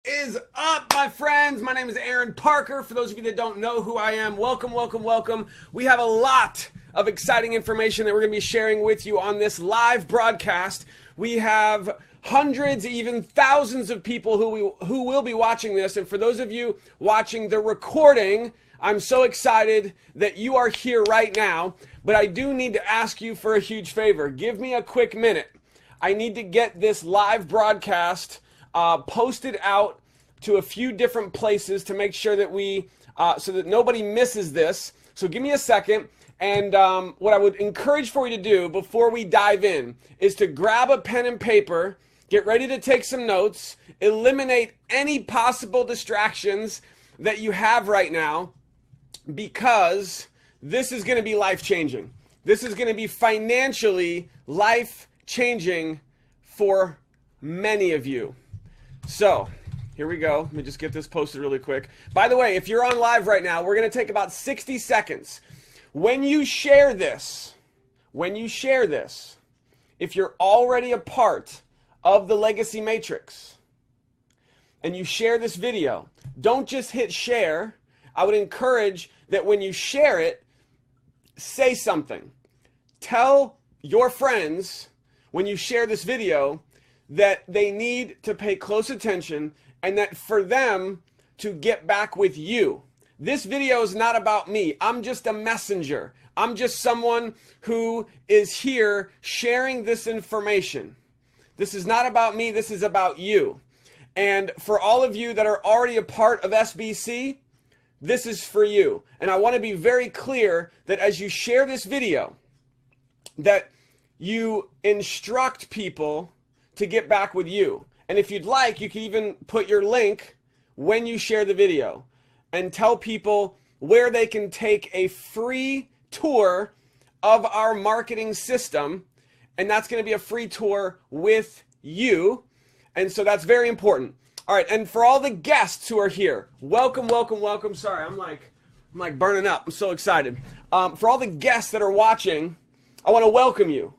is up, my friends? My name is Aron Parker. For those of you that don't know who I am, welcome, welcome, welcome. We have a lot of exciting information that we're going to be sharing with you on this live broadcast. We have hundreds, even thousands of people who will be watching this. And for those of you watching the recording, I'm so excited that you are here right now. But I do need to ask you for a huge favor. Give me a quick minute. I need to get this live broadcast posted out to a few different places to make sure that so that nobody misses this. So give me a second. And what I would encourage for you to do before we dive in is to grab a pen and paper, get ready to take some notes, eliminate any possible distractions that you have right now, because this is going to be life-changing. This is going to be financially life-changing for many of you. So, here we go. Let me just get this posted really quick. By the way, if you're on live right now, we're going to take about 60 seconds. When you share this, if you're already a part of the Legacy Matrix and you share this video, don't just hit share. I would encourage that when you share it, say something. Tell your friends when you share this video that they need to pay close attention and that for them to get back with you. This video is not about me. I'm just a messenger. I'm just someone who is here sharing this information. This is not about me. This is about you. And for all of you that are already a part of SBC, this is for you. And I want to be very clear that as you share this video, that you instruct people to get back with you. And if you'd like, you can even put your link when you share the video and tell people where they can take a free tour of our marketing system. And that's going to be a free tour with you. And so that's very important. All right, and for all the guests who are here, welcome, welcome, welcome. Sorry, I'm like burning up. I'm so excited. For all the guests that are watching, I want to welcome you.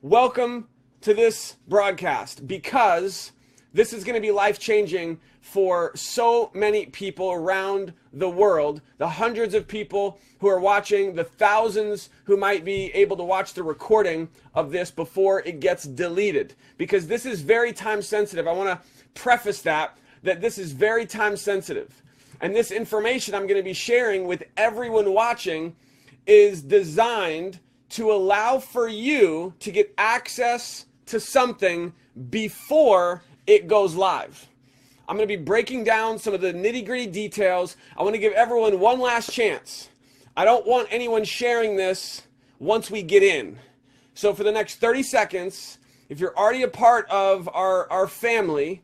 Welcome to this broadcast, because this is going to be life-changing for so many people around the world, the hundreds of people who are watching, the thousands who might be able to watch the recording of this before it gets deleted, because this is very time sensitive. I want to preface that this is very time sensitive. And this information I'm going to be sharing with everyone watching is designed to allow for you to get access to something before it goes live. I'm going to be breaking down some of the nitty-gritty details. I want to give everyone one last chance. I don't want anyone sharing this once we get in. So for the next 30 seconds, if you're already a part of our family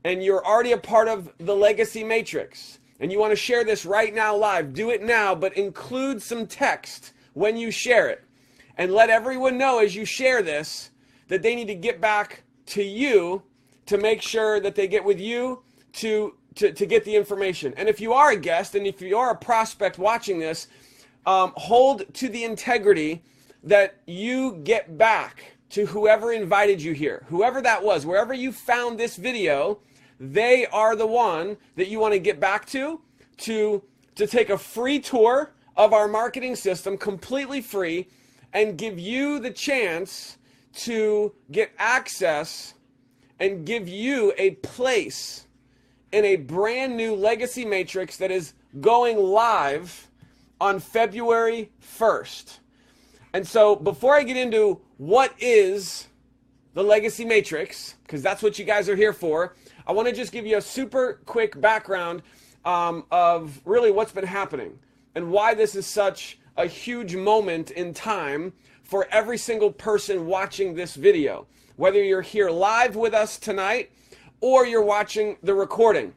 and you're already a part of the Legacy Matrix and you want to share this right now live, do it now, but include some text when you share it. And let everyone know as you share this that they need to get back to you to make sure that they get with you to get the information. And if you are a guest and if you are a prospect watching this, hold to the integrity that you get back to whoever invited you here. Whoever that was, wherever you found this video, they are the one that you want to get back to take a free tour of our marketing system, completely free, and give you the chance to get access and give you a place in a brand new Legacy Matrix that is going live on February 1st. And so before I get into what is the Legacy Matrix, because that's what you guys are here for, I want to just give you a super quick background of really what's been happening and why this is such a huge moment in time for every single person watching this video. Whether you're here live with us tonight or you're watching the recording.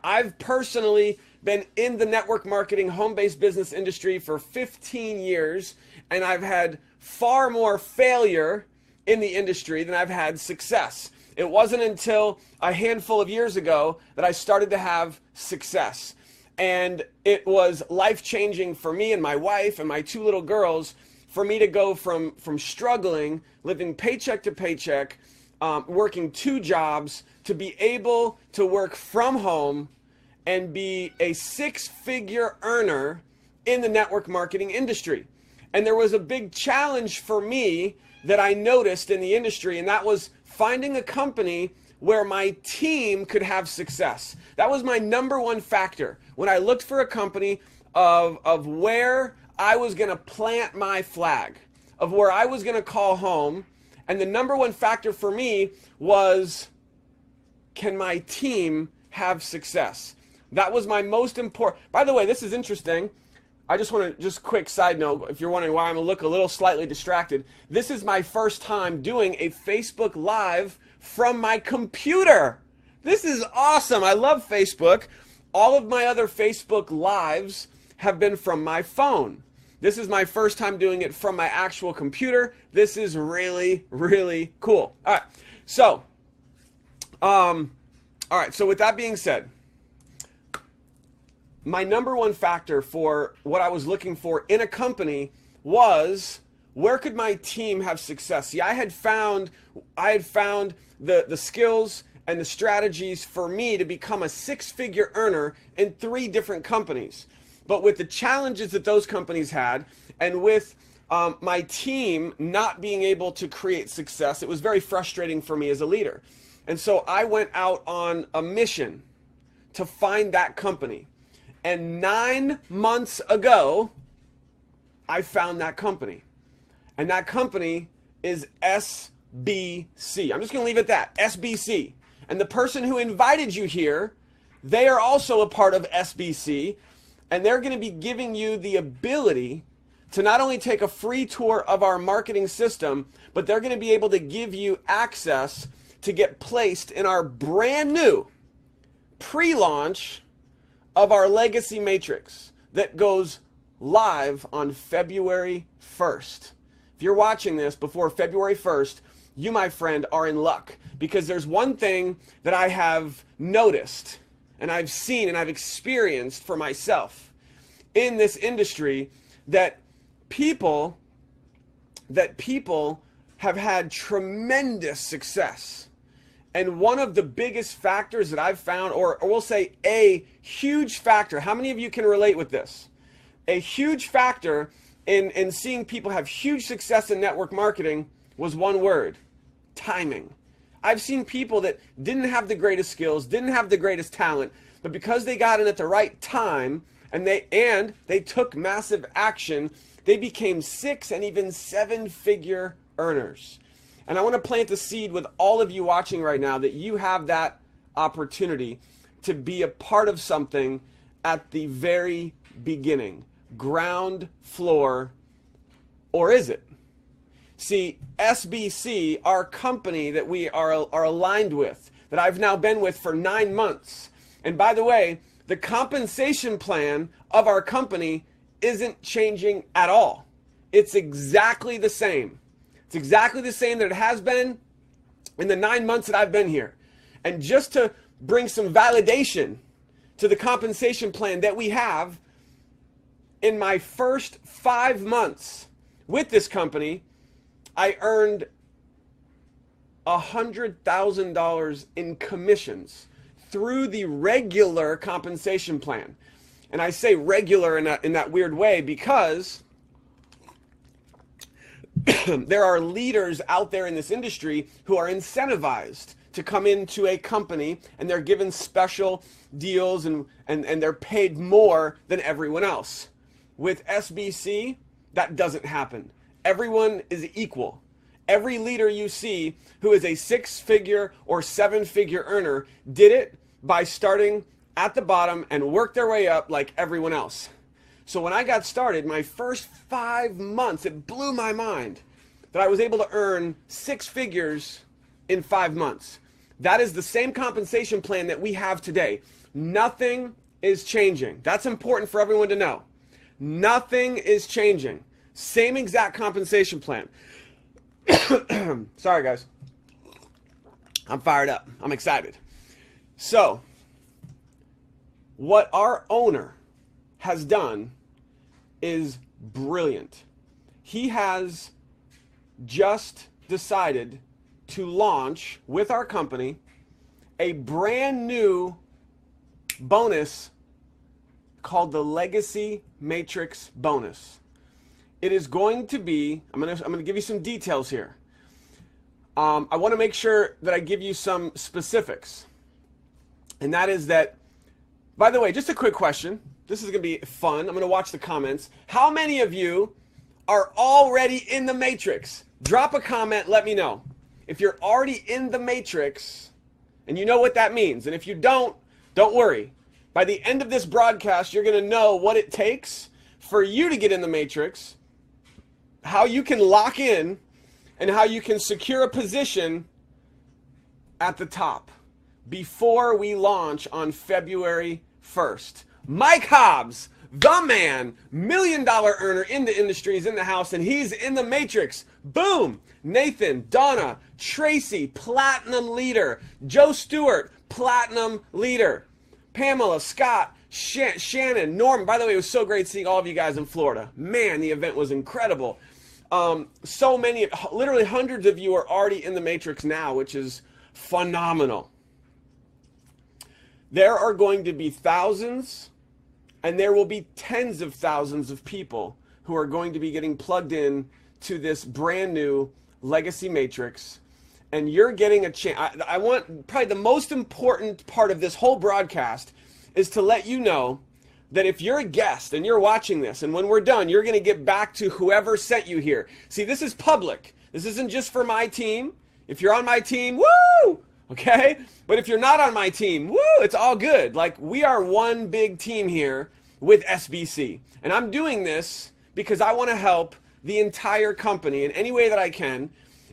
I've personally been in the network marketing home-based business industry for 15 years, and I've had far more failure in the industry than I've had success. It wasn't until a handful of years ago that I started to have success. And it was life-changing for me and my wife and my two little girls for me to go from struggling, living paycheck to paycheck, working 2 jobs to be able to work from home and be a 6-figure earner in the network marketing industry. And there was a big challenge for me that I noticed in the industry, and that was finding a company where my team could have success. That was my number one factor when I looked for a company of where I was going to plant my flag, of where I was going to call home. And the number one factor for me was, can my team have success? That was my most important. By the way, this is interesting. I just want to, just quick side note, if you're wondering why I'm look a little slightly distracted, this is my first time doing a Facebook Live from my computer. This is awesome. I love Facebook. All of my other Facebook Lives have been from my phone. This is my first time doing it from my actual computer. This is really, really cool. All right. So, so with that being said, my number one factor for what I was looking for in a company was, where could my team have success? See, I had found the skills and the strategies for me to become a 6-figure earner in 3 different companies. But with the challenges that those companies had, and with my team not being able to create success, it was very frustrating for me as a leader. And so I went out on a mission to find that company. And 9 months ago, I found that company. And that company is SBC. I'm just going to leave it at that, SBC. And the person who invited you here, they are also a part of SBC. And they're going to be giving you the ability to not only take a free tour of our marketing system, but they're going to be able to give you access to get placed in our brand new pre-launch of our Legacy Matrix that goes live on February 1st. If you're watching this before February 1st, you, my friend, are in luck, because there's one thing that I have noticed and I've seen and I've experienced for myself in this industry, that people have had tremendous success. And one of the biggest factors that I've found, or we'll say a huge factor, how many of you can relate with this? A huge factor in seeing people have huge success in network marketing was one word: timing. I've seen people that didn't have the greatest skills, didn't have the greatest talent, but because they got in at the right time and they took massive action, they became 6 and even 7-figure earners. And I want to plant the seed with all of you watching right now that you have that opportunity to be a part of something at the very beginning, ground floor, or is it? See, SBC, our company that we are aligned with, that I've now been with for 9 months. And by the way, the compensation plan of our company isn't changing at all. It's exactly the same. It's exactly the same that it has been in the 9 months that I've been here. And just to bring some validation to the compensation plan that we have, in my first 5 months with this company, I earned $100,000 in commissions through the regular compensation plan. And I say regular in that weird way because there are leaders out there in this industry who are incentivized to come into a company, and they're given special deals and they're paid more than everyone else. With SBC, that doesn't happen. Everyone is equal. Every leader you see who is a 6-figure or 7-figure earner did it by starting at the bottom and worked their way up like everyone else. So when I got started, my first 5 months, it blew my mind that I was able to earn 6 figures in 5 months. That is the same compensation plan that we have today. Nothing is changing. That's important for everyone to know. Nothing is changing. Same exact compensation plan. Sorry, guys. I'm fired up. I'm excited. So, what our owner has done is brilliant. He has just decided to launch with our company a brand new bonus called the Legacy Matrix Bonus. It is going to be, I'm gonna give you some details here. I want to make sure that I give you some specifics. And that is that, by the way, just a quick question. This is going to be fun. I'm going to watch the comments. How many of you are already in the Matrix? Drop a comment, let me know. If you're already in the Matrix, and you know what that means. And if you don't worry. By the end of this broadcast, you're going to know what it takes for you to get in the Matrix, how you can lock in, and how you can secure a position at the top before we launch on February 1st. Mike Hobbs, the man, $1 million earner in the industry, is in the house, and he's in the Matrix. Boom! Nathan, Donna, Tracy, platinum leader. Joe Stewart, platinum leader. Pamela, Scott, Shannon, Norm. By the way, it was so great seeing all of you guys in Florida. Man, the event was incredible. So many, literally hundreds of you are already in the Matrix now, which is phenomenal. There are going to be thousands, and there will be tens of thousands of people who are going to be getting plugged in to this brand new Legacy Matrix. And you're getting a chance. I want, probably the most important part of this whole broadcast is to let you know that if you're a guest and you're watching this, and when we're done, you're going to get back to whoever sent you here. See, this is public. This isn't just for my team. If you're on my team, woo! Okay? But if you're not on my team, woo! It's all good. Like, we are one big team here with SBC. And I'm doing this because I want to help the entire company in any way that I can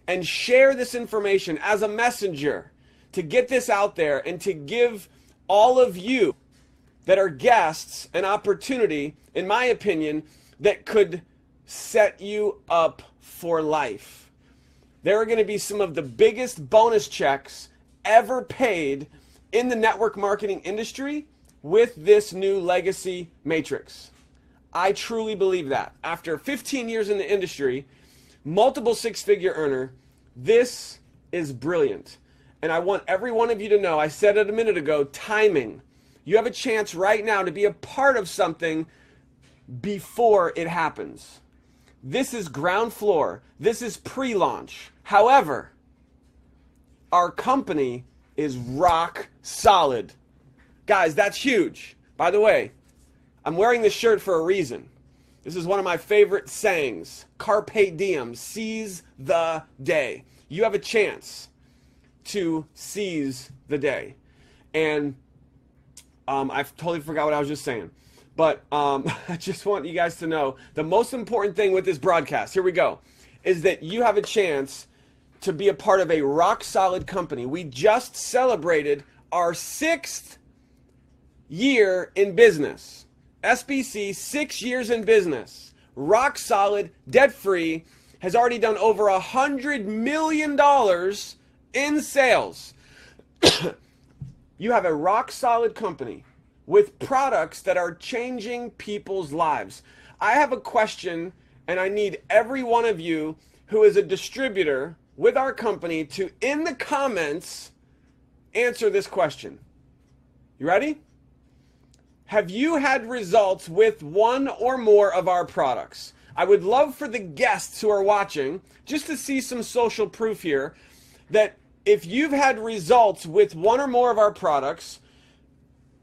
and share this information as a messenger to get this out there and to give all of you that are guests an opportunity, in my opinion, that could set you up for life. There are going to be some of the biggest bonus checks ever paid in the network marketing industry with this new Legacy Matrix. I truly believe that. After 15 years in the industry, multiple six-figure earner, this is brilliant. And I want every one of you to know, I said it a minute ago, timing. You have a chance right now to be a part of something before it happens. This is ground floor. This is pre-launch. However, our company is rock solid. Guys, that's huge. By the way, I'm wearing this shirt for a reason. This is one of my favorite sayings. Carpe diem, seize the day. You have a chance to seize the day. And I totally forgot what I was just saying. But I just want you guys to know the most important thing with this broadcast, here we go, is that you have a chance to be a part of a rock solid company. We just celebrated our 6th year in business. SBC, 6 years in business. Rock solid, debt free, has already done over $100 million in sales. You have a rock solid company with products that are changing people's lives. I have a question, and I need every one of you who is a distributor with our company to, in the comments, answer this question. You ready? Have you had results with one or more of our products? I would love for the guests who are watching just to see some social proof here that if you've had results with one or more of our products,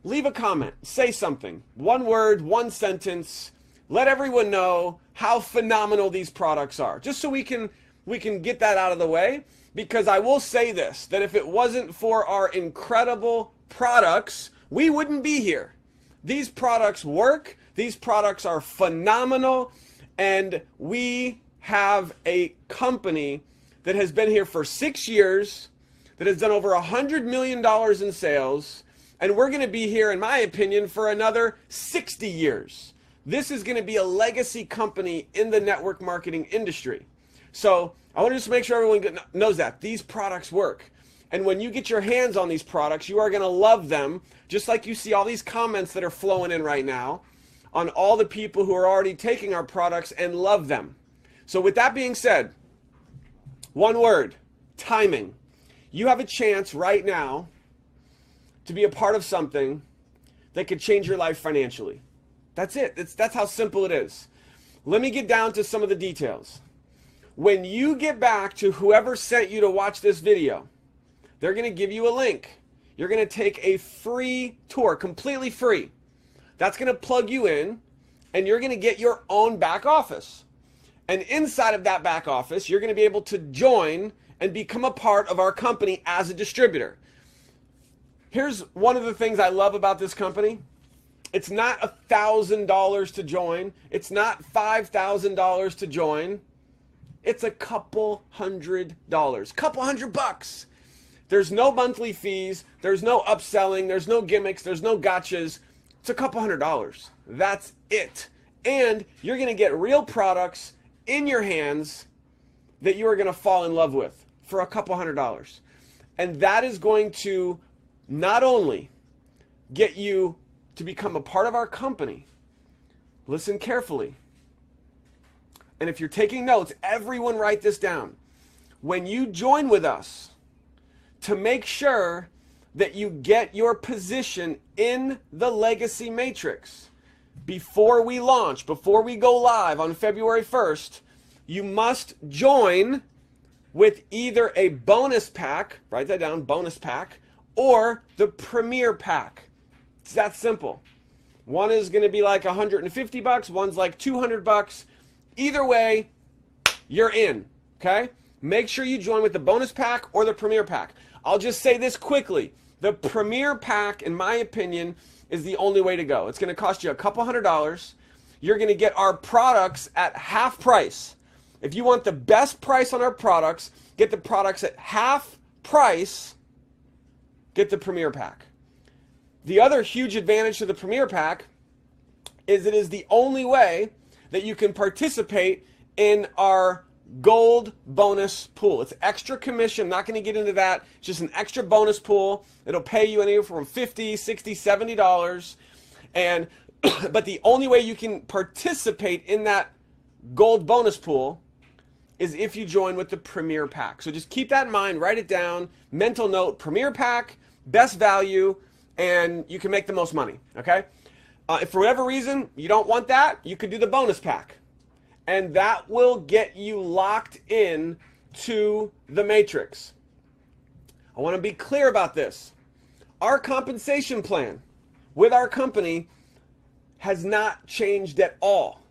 leave a comment, say something, one word, one sentence, let everyone know how phenomenal these products are, just so we can get that out of the way. Because I will say this, that if it wasn't for our incredible products, we wouldn't be here. These products work, these products are phenomenal, and we have a company that has been here for 6 years, that has done over $100 million in sales, and we're going to be here, in my opinion, for another 60 years. This is going to be a legacy company in the network marketing industry. So I want to just make sure everyone knows that. These products work. And when you get your hands on these products, you are going to love them, just like you see all these comments that are flowing in right now on all the people who are already taking our products and love them. So with that being said, one word, timing. You have a chance right now to be a part of something that could change your life financially. That's it. That's how simple it is. Let me get down to some of the details. When you get back to whoever sent you to watch this video, they're going to give you a link. You're going to take a free tour, completely free. That's going to plug you in, and you're going to get your own back office. And inside of that back office, you're going to be able to join and become a part of our company as a distributor. Here's one of the things I love about this company. It's not $1,000 to join. It's not $5,000 to join. It's a couple $100, couple $100. There's no monthly fees. There's no upselling. There's no gimmicks. There's no gotchas. It's a couple $100. That's it. And you're going to get real products in your hands that you are going to fall in love with for a couple $100. And that is going to not only get you to become a part of our company, listen carefully. And if you're taking notes, everyone write this down. When you join with us, to make sure that you get your position in the Legacy Matrix before we launch, before we go live on February 1st, you must join with either a bonus pack, write that down, bonus pack, or the Premier pack. It's that simple. One is going to be like $150, one's like $200. Either way, you're in, okay? Make sure you join with the bonus pack or the Premier pack. I'll just say this quickly. The Premier pack, in my opinion, is the only way to go. It's going to cost you a couple $100. You're going to get our products at half price. If you want the best price on our products, get the products at half price, get the Premier pack. The other huge advantage to the Premier pack is it is the only way that you can participate in our gold bonus pool. It's extra commission. I'm not going to get into that. It's just an extra bonus pool. It'll pay you anywhere from $50, $60, $70. And but the only way you can participate in that gold bonus pool is if you join with the Premier pack. So just keep that in mind. Write it down. Mental note: Premier pack, best value, and you can make the most money. Okay. If for whatever reason you don't want that, you could do the bonus pack. And that will get you locked in to the Matrix. I want to be clear about this. Our compensation plan with our company has not changed at all.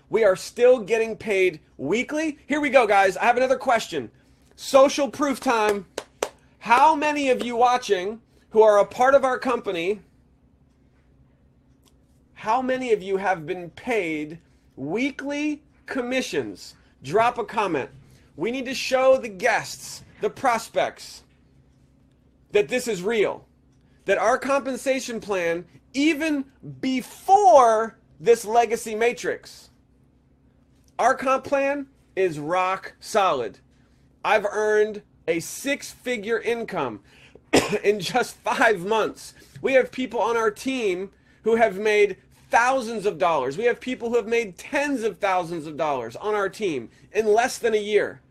We are still getting paid weekly. Here we go, guys. I have another question. Social proof time. How many of you watching who are a part of our company, how many of you have been paid weekly commissions? Drop a comment. We need to show the guests, the prospects, that this is real. That our compensation plan, even before this Legacy Matrix, our comp plan is rock solid. I've earned a 6-figure income in just 5 months. We have people on our team who have made thousands of dollars. We have people who have made tens of thousands of dollars on our team in less than a year.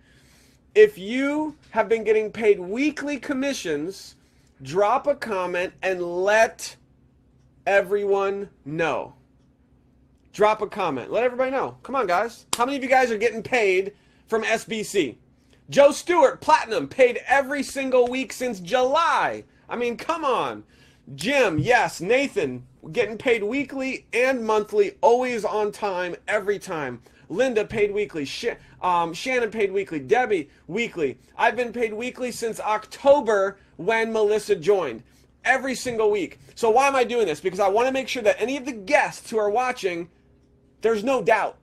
If you have been getting paid weekly commissions, drop a comment and let everyone know. Drop a comment. Let everybody know. Come on, guys. How many of you guys are getting paid from SBC? Joe Stewart, Platinum, paid every single week since July. I mean, come on. Jim, yes. Nathan, getting paid weekly and monthly, always on time, every time. Linda paid weekly. Shannon paid weekly. Debbie, weekly. I've been paid weekly since October when Melissa joined. Every single week. So why am I doing this? Because I want to make sure that any of the guests who are watching, there's no doubt.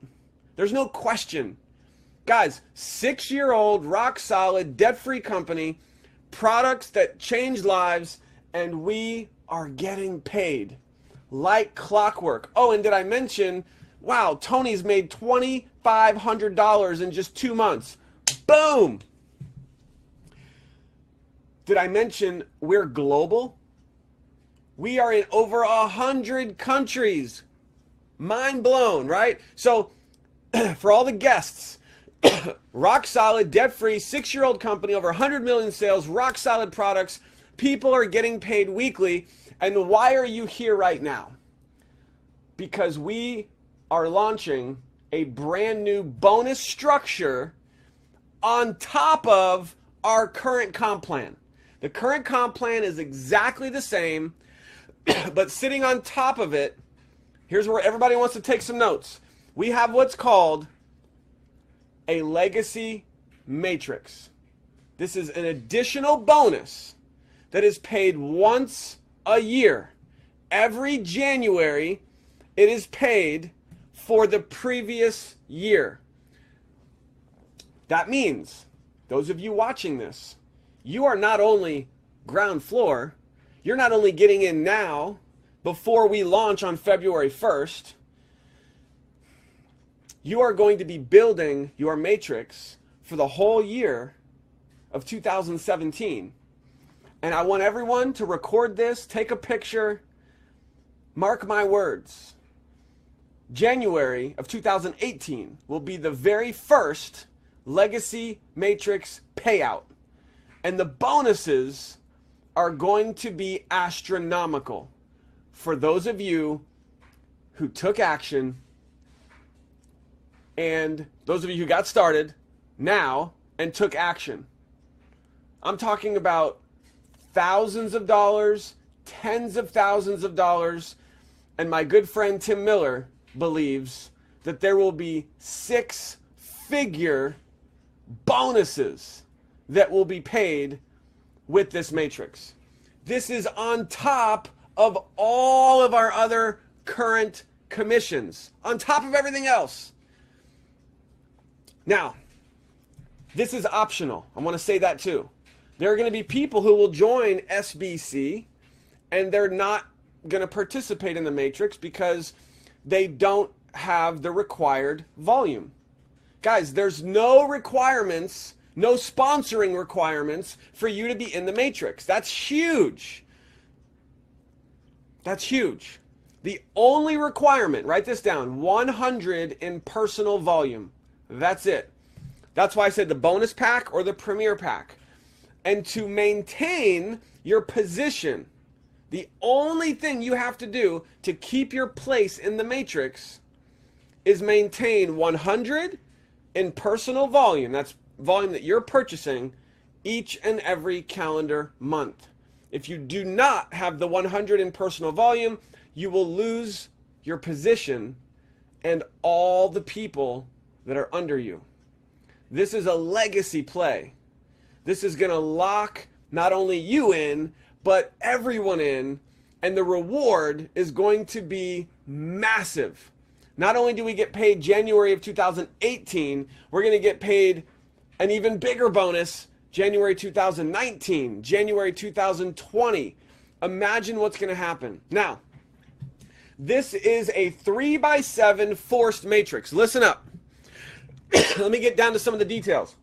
There's no question. Guys, 6-year-old, rock solid, debt-free company, products that change lives, and we are getting paid like clockwork. Oh, and did I mention, wow, Tony's made $2,500 in just 2 months. Boom! Did I mention we're global? We are in over 100 countries. Mind blown, right? So, for all the guests Rock solid, debt-free, 6-year-old company, over 100 million sales, rock solid products. People are getting paid weekly. And why are you here right now? Because we are launching a brand new bonus structure on top of our current comp plan. The current comp plan is exactly the same, but sitting on top of it, here's where everybody wants to take some notes. We have what's called a legacy matrix. This is an additional bonus that is paid once a year. Every January, it is paid for the previous year. That means, those of you watching this, you are not only ground floor, you're not only getting in now before we launch on February 1st, you are going to be building your matrix for the whole year of 2017. And I want everyone to record this, take a picture, mark my words. January of 2018 will be the very first legacy matrix payout. And the bonuses are going to be astronomical for those of you who took action and those of you who got started now and took action. I'm talking about thousands of dollars, tens of thousands of dollars, and my good friend Tim Miller believes that there will be 6-figure bonuses that will be paid with this matrix. This is on top of all of our other current commissions, on top of everything else. Now, this is optional. I want to say that too. There are going to be people who will join SBC and they're not going to participate in the matrix because they don't have the required volume. Guys, there's no requirements, no sponsoring requirements for you to be in the matrix. That's huge. That's huge. The only requirement, write this down, 100 in personal volume. That's it. That's why I said the bonus pack or the premier pack. And to maintain your position, the only thing you have to do to keep your place in the matrix is maintain 100 in personal volume. That's volume that you're purchasing each and every calendar month. If you do not have the 100 in personal volume, you will lose your position and all the people that are under you. This is a legacy play. This is going to lock not only you in, but everyone in, and the reward is going to be massive. Not only do we get paid January of 2018, we're going to get paid an even bigger bonus January 2019, January 2020. Imagine what's going to happen. Now, this is a 3x7 forced matrix. Listen up. Let me get down to some of the details.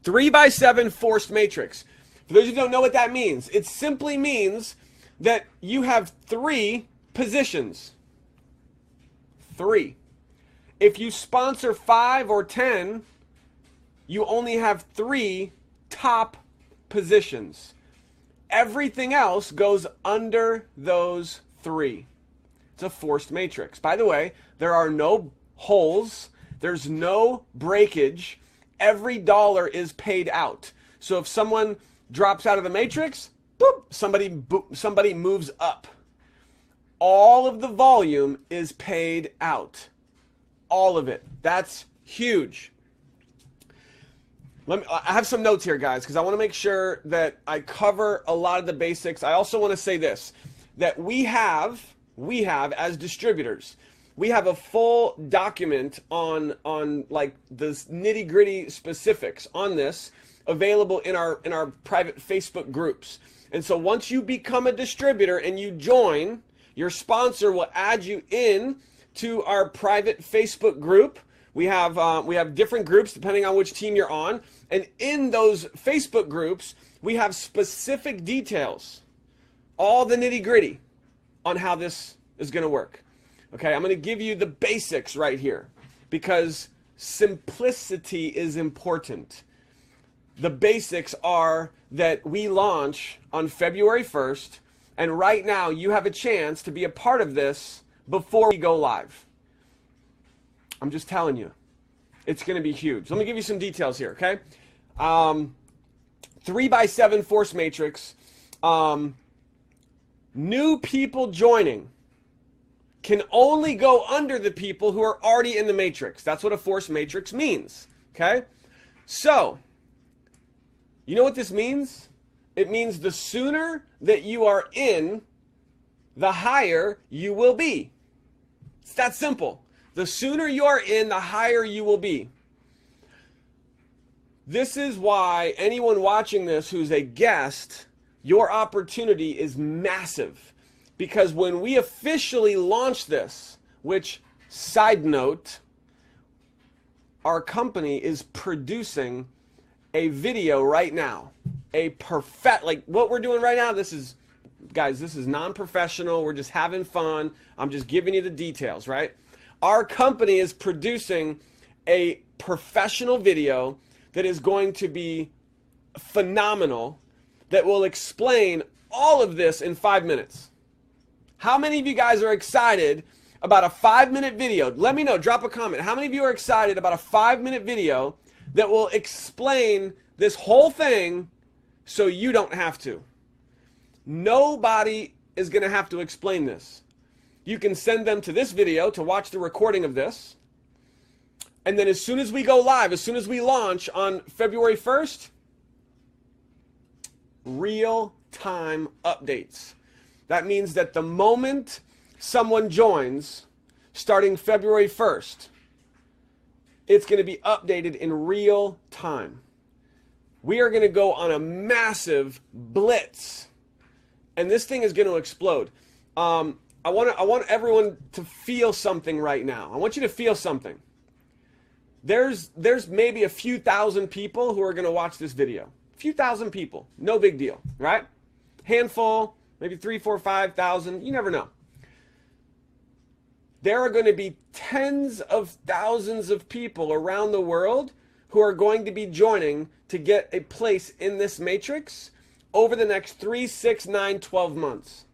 3x7 forced matrix. For those who don't know what that means, it simply means that you have 3 positions. 3. If you sponsor 5 or 10, you only have 3 top positions. Everything else goes under those 3. It's a forced matrix. By the way, there are no holes. There's no breakage. Every dollar is paid out. So if someone drops out of the matrix, boop, somebody moves up. All of the volume is paid out. All of it. That's huge. I have some notes here, guys, because I want to make sure that I cover a lot of the basics. I also want to say this, that we have as distributors, we have a full document on like the nitty-gritty specifics on this available in our private Facebook groups. And so once you become a distributor and you join, your sponsor will add you in to our private Facebook group. We have different groups depending on which team you're on. And in those Facebook groups, we have specific details, all the nitty-gritty on how this is going to work. Okay, I'm going to give you the basics right here because simplicity is important. The basics are that we launch on February 1st, and right now you have a chance to be a part of this before we go live. I'm just telling you, it's going to be huge. Let me give you some details here, okay? 3x7 force matrix. New people joining can only go under the people who are already in the matrix. That's what a force matrix means, okay? So, you know what this means? It means the sooner that you are in, the higher you will be. It's that simple. The sooner you are in, the higher you will be. This is why anyone watching this who's a guest, your opportunity is massive. Because when we officially launch this, which, side note, our company is producing a video right now. Like what we're doing right now, this is, guys, this is non-professional. We're just having fun. I'm just giving you the details, right? Our company is producing a professional video that is going to be phenomenal, that will explain all of this in 5 minutes. How many of you guys are excited about a 5-minute video? Let me know, drop a comment. How many of you are excited about a 5-minute video that will explain this whole thing so you don't have to? Nobody is going to have to explain this. You can send them to this video to watch the recording of this. And then as soon as we go live, as soon as we launch on February 1st, real-time updates. That means that the moment someone joins, starting February 1st, it's going to be updated in real time. We are going to go on a massive blitz, and this thing is going to explode. I want everyone to feel something right now. I want you to feel something. There's maybe a few thousand people who are going to watch this video. A few thousand people. No big deal, right? Handful, maybe 3, 4, 5,000. You never know. There are going to be tens of thousands of people around the world who are going to be joining to get a place in this matrix over the next 3, 6, 9, 12 months.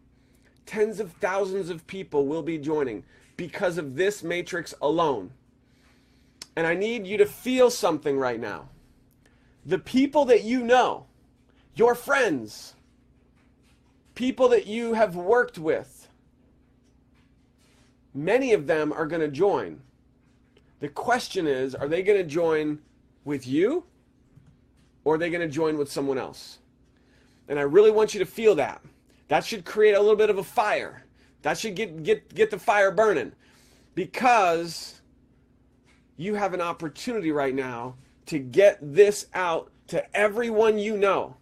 Tens of thousands of people will be joining because of this matrix alone. And I need you to feel something right now. The people that you know, your friends, people that you have worked with, many of them are going to join. The question is, are they going to join with you, or are they going to join with someone else? And I really want you to feel that. That should create a little bit of a fire. That should get the fire burning, because you have an opportunity right now to get this out to everyone you know.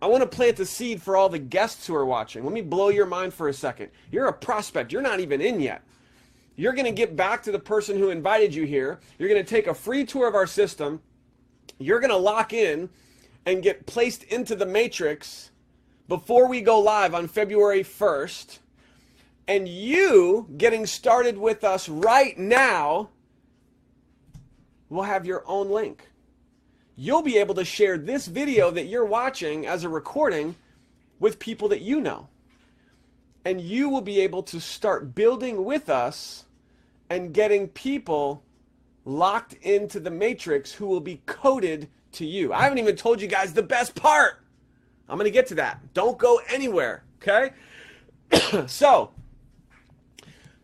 I want to plant the seed for all the guests who are watching. Let me blow your mind for a second. You're a prospect. You're not even in yet. You're going to get back to the person who invited you here. You're going to take a free tour of our system. You're going to lock in and get placed into the matrix before we go live on February 1st. And you getting started with us right now will have your own link. You'll be able to share this video that you're watching as a recording with people that you know. And you will be able to start building with us and getting people locked into the matrix who will be coded to you. I haven't even told you guys the best part. I'm going to get to that. Don't go anywhere, okay? So,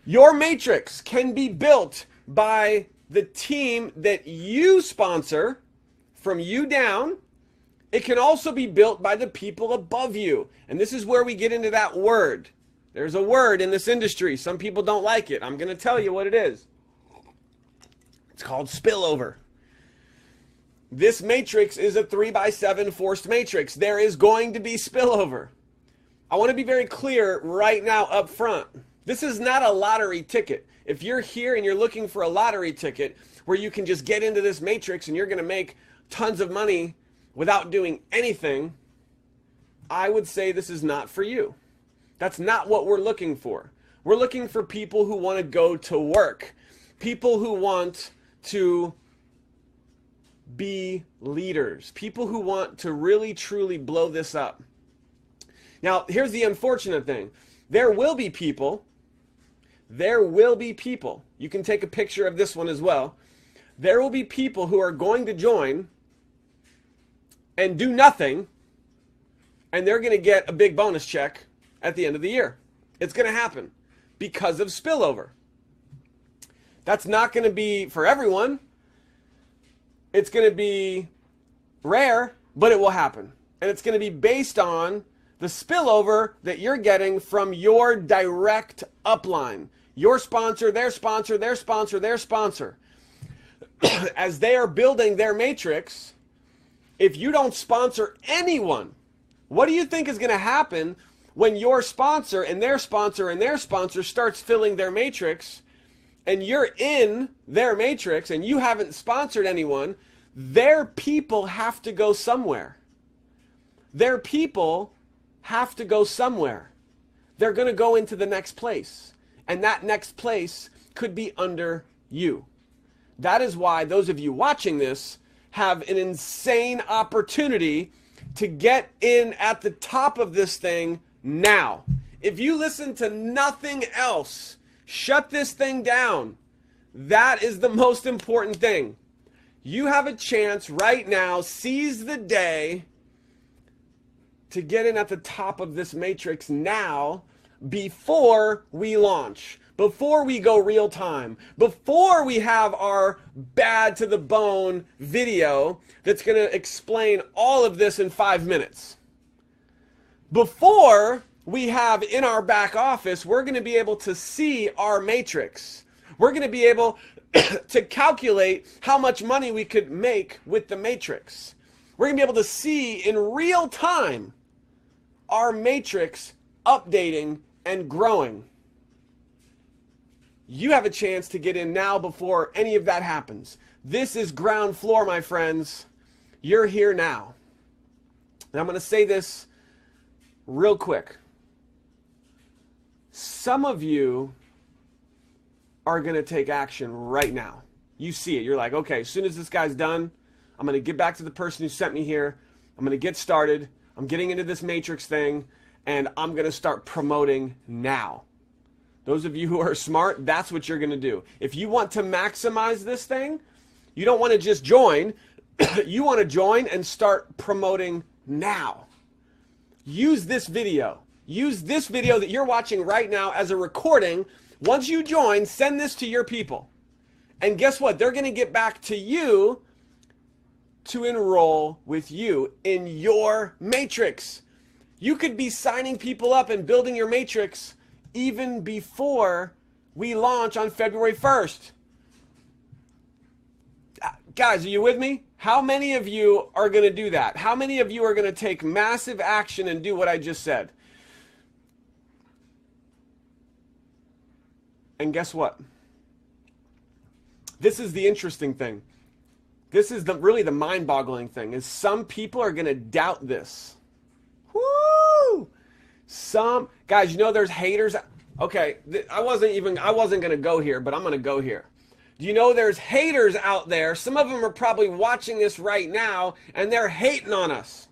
your matrix can be built by the team that you sponsor, from you down. It can also be built by the people above you. And this is where we get into that word. There's a word in this industry. Some people don't like it. I'm going to tell you what it is. It's called spillover. This matrix is a 3x7 forced matrix. There is going to be spillover. I want to be very clear right now up front. This is not a lottery ticket. If you're here and you're looking for a lottery ticket where you can just get into this matrix and you're going to make tons of money without doing anything, I would say this is not for you. That's not what we're looking for. We're looking for people who want to go to work, people who want to be leaders, people who want to really, truly blow this up. Now, here's the unfortunate thing. There will be people, you can take a picture of this one as well. There will be people who are going to join and do nothing, and they're going to get a big bonus check at the end of the year. It's going to happen because of spillover. That's not going to be for everyone. It's going to be rare, but it will happen. And it's going to be based on the spillover that you're getting from your direct upline. Your sponsor, their sponsor, their sponsor, their sponsor. As they are building their matrix, if you don't sponsor anyone, what do you think is going to happen when your sponsor and their sponsor and their sponsor starts filling their matrix, and you're in their matrix and you haven't sponsored anyone? Their people have to go somewhere. Their people have to go somewhere. They're going to go into the next place. And that next place could be under you. That is why those of you watching this have an insane opportunity to get in at the top of this thing now. If you listen to nothing else, shut this thing down. That is the most important thing. You have a chance right now, seize the day, to get in at the top of this matrix now, before we launch, before we go real time, before we have our bad to the bone video that's going to explain all of this in 5 minutes. Before we have in our back office, we're going to be able to see our matrix. We're going to be able to calculate how much money we could make with the matrix. We're going to be able to see in real time our matrix updating and growing. You have a chance to get in now before any of that happens. This is ground floor, my friends. You're here now. And I'm going to say this real quick. Some of you are going to take action right now. You see it. You're like, okay, as soon as this guy's done, I'm going to get back to the person who sent me here. I'm going to get started. I'm getting into this matrix thing, and I'm going to start promoting now. Those of you who are smart, that's what you're going to do. If you want to maximize this thing, you don't want to just join. You want to join and start promoting now. Use this video. Use this video that you're watching right now as a recording. Once you join, send this to your people. And guess what? They're going to get back to you to enroll with you in your matrix. You could be signing people up and building your matrix even before we launch on February 1st. Guys, are you with me? How many of you are going to do that? How many of you are going to take massive action and do what I just said? And guess what? This is the interesting thing. This is really the mind-boggling thing, is some people are going to doubt this. Woo! Some guys, you know, there's haters. Okay, I wasn't going to go here, but I'm going to go here. Do you know there's haters out there? Some of them are probably watching this right now, and they're hating on us.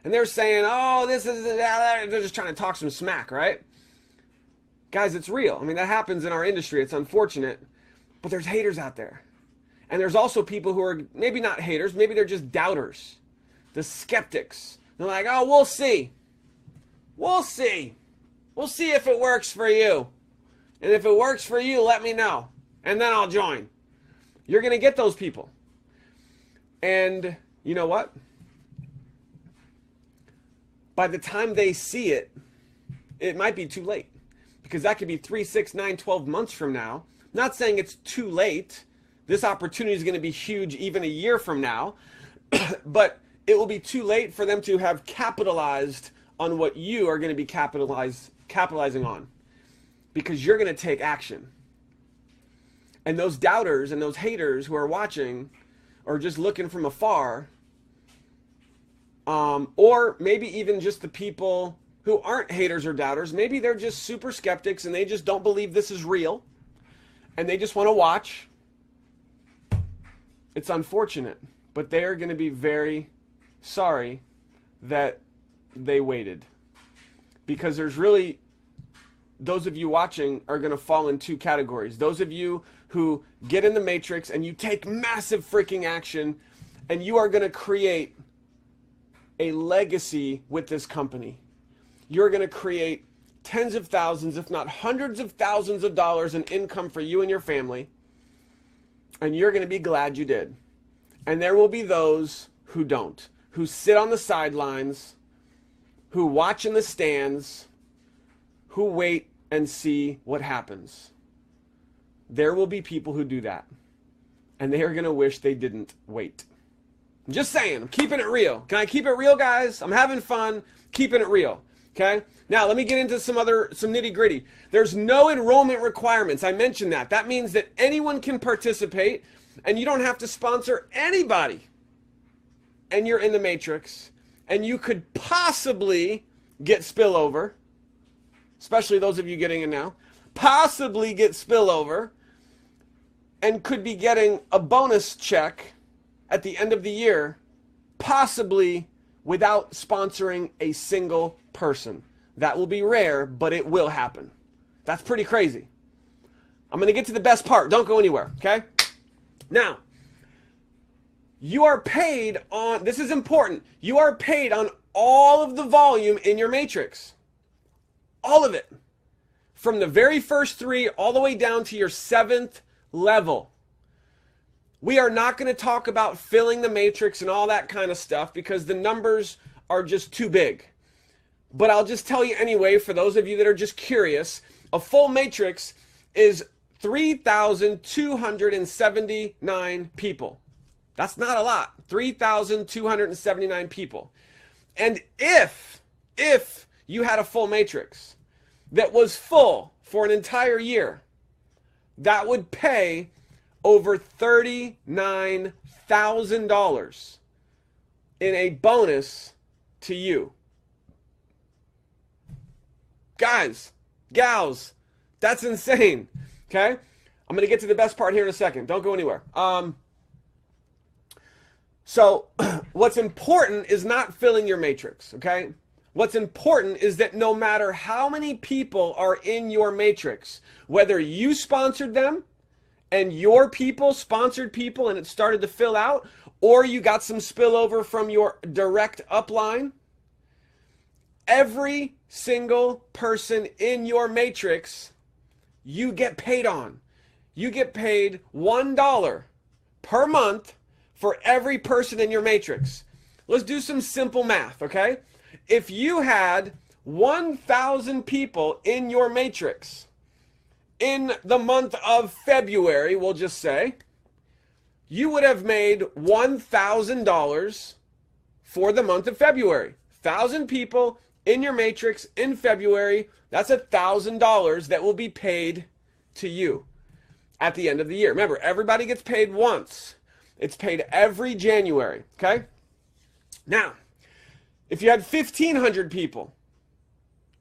And they're saying, oh, this is, they're just trying to talk some smack, right? Guys, it's real. I mean, that happens in our industry. It's unfortunate, but there's haters out there. And there's also people who are maybe not haters, maybe they're just doubters, the skeptics. They're like, oh, we'll see. We'll see. We'll see if it works for you. And if it works for you, let me know. And then I'll join. You're going to get those people. And you know what? By the time they see it, it might be too late. Because that could be 3, 6, 9, 12 months from now. Not saying it's too late. This opportunity is going to be huge even a year from now. But it will be too late for them to have capitalized on what you are going to be capitalizing on. Because you're going to take action. And those doubters and those haters who are watching or just looking from afar, or maybe even just the people who aren't haters or doubters, maybe they're just super skeptics and they just don't believe this is real and they just want to watch. It's unfortunate, but they are going to be very sorry that they waited. Because there's really, those of you watching are going to fall in two categories. Those of you who get in the matrix and you take massive freaking action, and you are going to create a legacy with this company. You're going to create tens of thousands, if not hundreds of thousands of dollars in income for you and your family. And you're going to be glad you did. And there will be those who don't, who sit on the sidelines, who watch in the stands, who wait and see what happens. There will be people who do that. And they are going to wish they didn't wait. I'm just saying, I'm keeping it real. Can I keep it real, guys? I'm having fun, keeping it real. Okay? Now, let me get into some nitty gritty. There's no enrollment requirements. I mentioned that. That means that anyone can participate, and you don't have to sponsor anybody. And you're in the matrix, and you could possibly get spillover, especially those of you getting in now, possibly get spillover, and could be getting a bonus check at the end of the year, possibly without sponsoring a single person. That will be rare, but it will happen. That's pretty crazy. I'm going to get to the best part. Don't go anywhere, okay? Now, you are paid on, this is important, you are paid on all of the volume in your matrix. All of it. From the very first 3 all the way down to your 7th level. We are not going to talk about filling the matrix and all that kind of stuff because the numbers are just too big. But I'll just tell you anyway, for those of you that are just curious, a full matrix is 3,279 people. That's not a lot. 3,279 people. And if you had a full matrix that was full for an entire year, that would pay over $39,000 in a bonus to you. Guys, gals, that's insane. Okay? I'm going to get to the best part here in a second. Don't go anywhere. So what's important is not filling your matrix, okay? What's important is that no matter how many people are in your matrix, whether you sponsored them and your people sponsored people and it started to fill out, or you got some spillover from your direct upline, every single person in your matrix, you get paid on. You get paid $1 per month for every person in your matrix. Let's do some simple math, okay? If you had 1,000 people in your matrix in the month of February, we'll just say, you would have made $1,000 for the month of February. 1,000 people in your matrix in February, that's $1,000 that will be paid to you at the end of the year. Remember, everybody gets paid once. It's paid every January, okay? Now, if you had 1,500 people,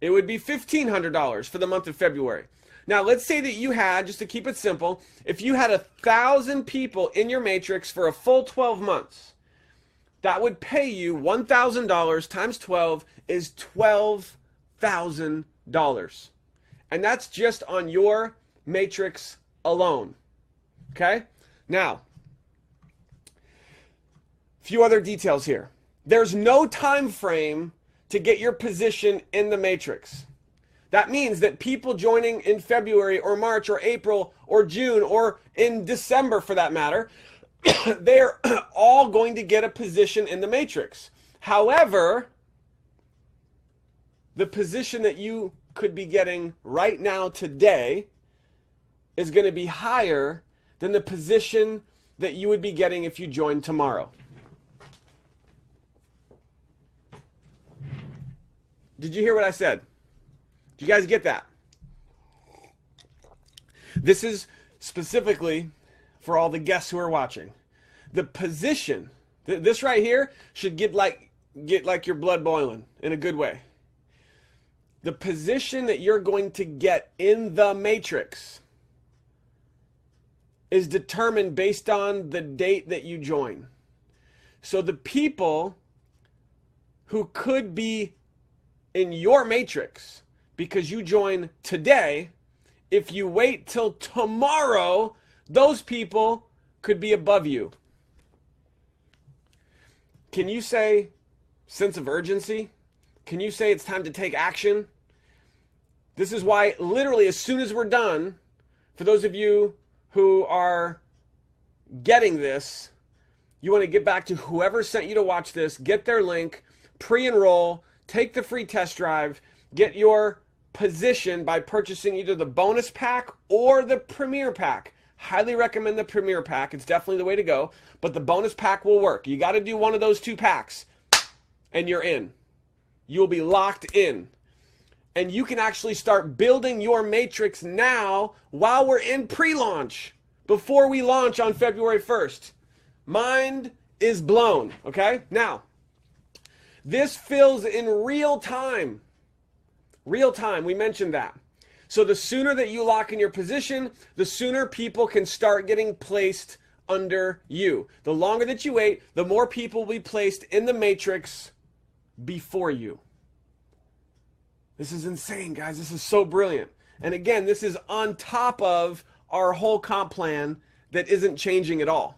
it would be $1,500 for the month of February. Now, let's say that you had, just to keep it simple, if you had 1,000 people in your matrix for a full 12 months, that would pay you $1,000 times 12 is $12,000. And that's just on your matrix alone. Okay? Now, a few other details here. There's no time frame to get your position in the matrix. That means that people joining in February or March or April or June or in December for that matter, they're all going to get a position in the matrix. However, the position that you could be getting right now today is going to be higher than the position that you would be getting if you joined tomorrow. Did you hear what I said? Did you guys get that? This is specifically for all the guests who are watching. The position, this right here should get like your blood boiling in a good way. The position that you're going to get in the matrix is determined based on the date that you join. So the people who could be in your matrix because you join today, if you wait till tomorrow, those people could be above you. Can you say sense of urgency? Can you say it's time to take action? This is why literally as soon as we're done, for those of you who are getting this, you want to get back to whoever sent you to watch this, get their link, pre-enroll, take the free test drive, get your position by purchasing either the bonus pack or the premier pack. Highly recommend the premier pack. It's definitely the way to go, but the bonus pack will work. You got to do one of those two packs and you're in. You'll be locked in. And you can actually start building your matrix now while we're in pre-launch, before we launch on February 1st. Mind is blown, okay? Now, this fills in real time. Real time, we mentioned that. So the sooner that you lock in your position, the sooner people can start getting placed under you. The longer that you wait, the more people will be placed in the matrix before you. This is insane, guys. This is so brilliant. And again, this is on top of our whole comp plan that isn't changing at all.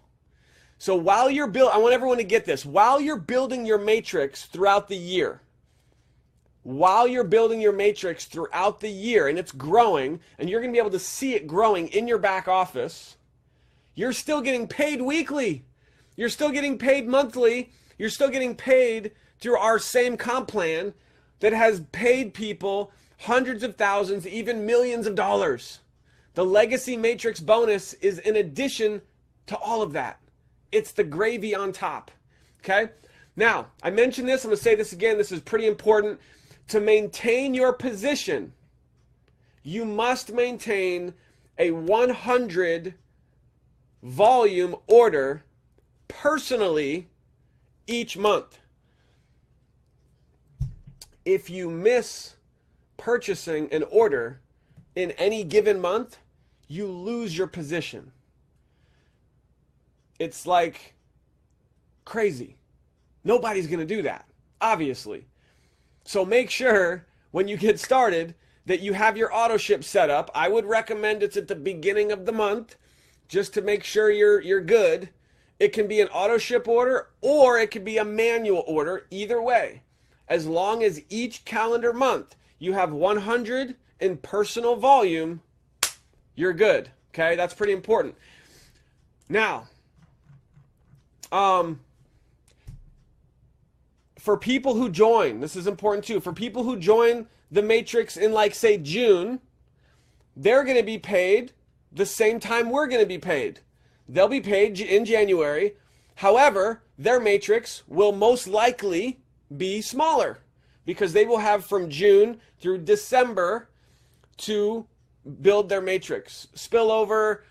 So while you're building, I want everyone to get this, while you're building your matrix throughout the year, and it's growing, and you're going to be able to see it growing in your back office, you're still getting paid weekly. You're still getting paid monthly. You're still getting paid through our same comp plan that has paid people hundreds of thousands, even millions of dollars. The Legacy Matrix bonus is in addition to all of that. It's the gravy on top, okay? Now, I mentioned this, I'm going to say this again, this is pretty important. To maintain your position, you must maintain a 100 volume order personally each month. If you miss purchasing an order in any given month, you lose your position. It's like crazy. Nobody's going to do that, obviously. So make sure when you get started that you have your auto ship set up. I would recommend it's at the beginning of the month just to make sure you're good. It can be an auto ship order or it could be a manual order, either way. As long as each calendar month you have 100 in personal volume, you're good. Okay, that's pretty important. Now, for people who join, this is important too, for people who join the Matrix in, like, say, June, they're going to be paid the same time we're going to be paid. They'll be paid in January. However, their Matrix will most likely be smaller because they will have from June through December to build their Matrix. Spillover,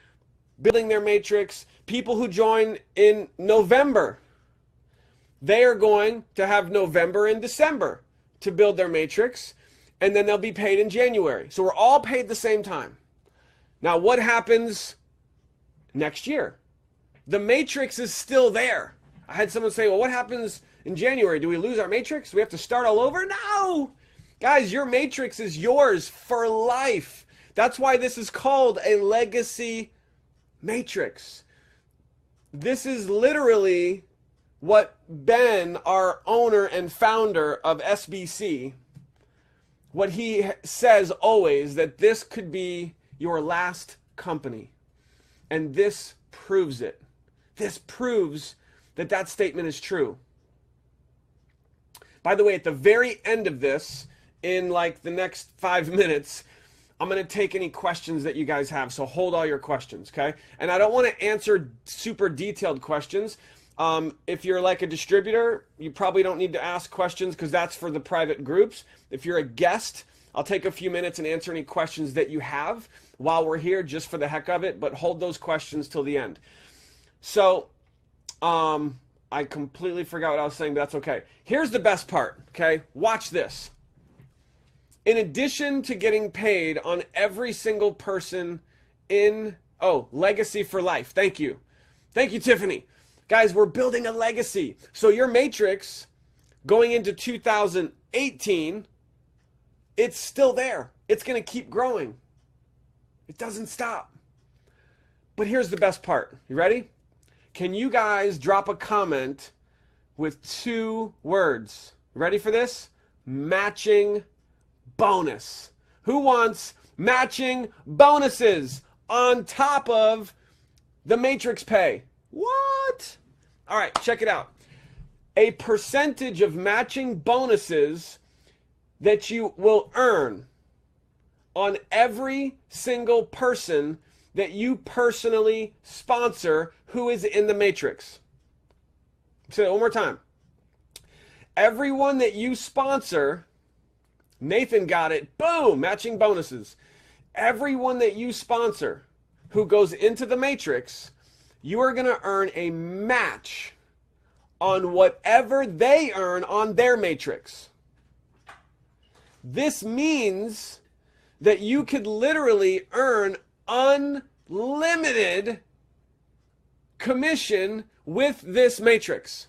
building their Matrix. People who join in November, they are going to have November and December to build their Matrix, and then they'll be paid in January. So we're all paid the same time. Now, what happens next year? The Matrix is still there. I had someone say, well, what happens in January? Do we lose our Matrix? Do we have to start all over? No! Guys, your Matrix is yours for life. That's why this is called a Legacy Matrix. This is literally what Ben, our owner and founder of SBC, what he says always, that this could be your last company. And this proves it. This proves that that statement is true. By the way, at the very end of this, in like the next 5 minutes, I'm going to take any questions that you guys have. So hold all your questions, okay? And I don't want to answer super detailed questions. If you're like a distributor, you probably don't need to ask questions because that's for the private groups. If you're a guest, I'll take a few minutes and answer any questions that you have while we're here just for the heck of it, but hold those questions till the end. So, I completely forgot what I was saying, but that's okay. Here's the best part, okay? Watch this. In addition to getting paid on every single person in Oh, legacy for life. Thank you. Thank you, Tiffany. Guys, we're building a legacy. So your matrix going into 2018, it's still there. It's going to keep growing. It doesn't stop. But here's the best part. You ready? Can you guys drop a comment with 2 words? Ready for this? Matching bonus. Who wants matching bonuses on top of the matrix pay? What? All right, check it out. A percentage of matching bonuses that you will earn on every single person that you personally sponsor who is in the matrix. Say it one more time. Everyone that you sponsor, Nathan got it, boom, matching bonuses. Everyone that you sponsor who goes into the matrix, you are going to earn a match on whatever they earn on their matrix. This means that you could literally earn unlimited commission with this matrix.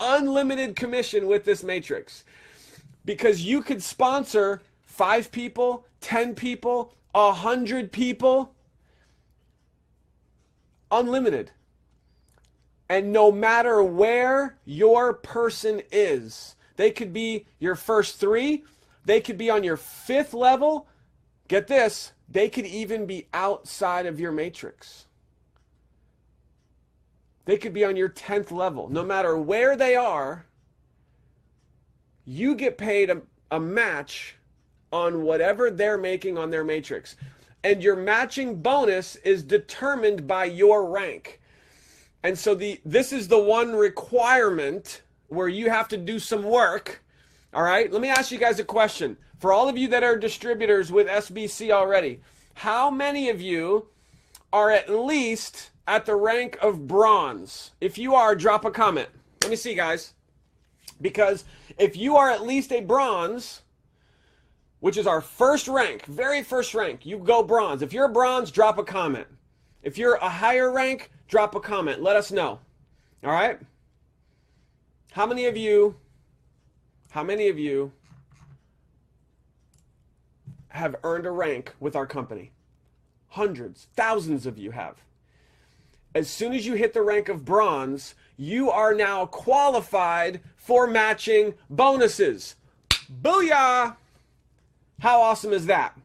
Unlimited commission with this matrix. Because you could sponsor 5 people, 10 people, 100 people. Unlimited. And no matter where your person is, they could be your first 3, they could be on your 5th level. Get this, they could even be outside of your matrix. They could be on your 10th level. No matter where they are, you get paid a match on whatever they're making on their matrix. And your matching bonus is determined by your rank. And so this is the one requirement where you have to do some work. All right, let me ask you guys a question. For all of you that are distributors with SBC already, how many of you are at least at the rank of bronze? If you are, drop a comment. Let me see, guys. Because if you are at least a bronze, which is our first rank, very first rank, you go bronze. If you're a bronze, drop a comment. If you're a higher rank, drop a comment. Let us know. All right? How many of you have earned a rank with our company? Hundreds, thousands of you have. As soon as you hit the rank of bronze, you are now qualified for matching bonuses. Booyah! How awesome is that?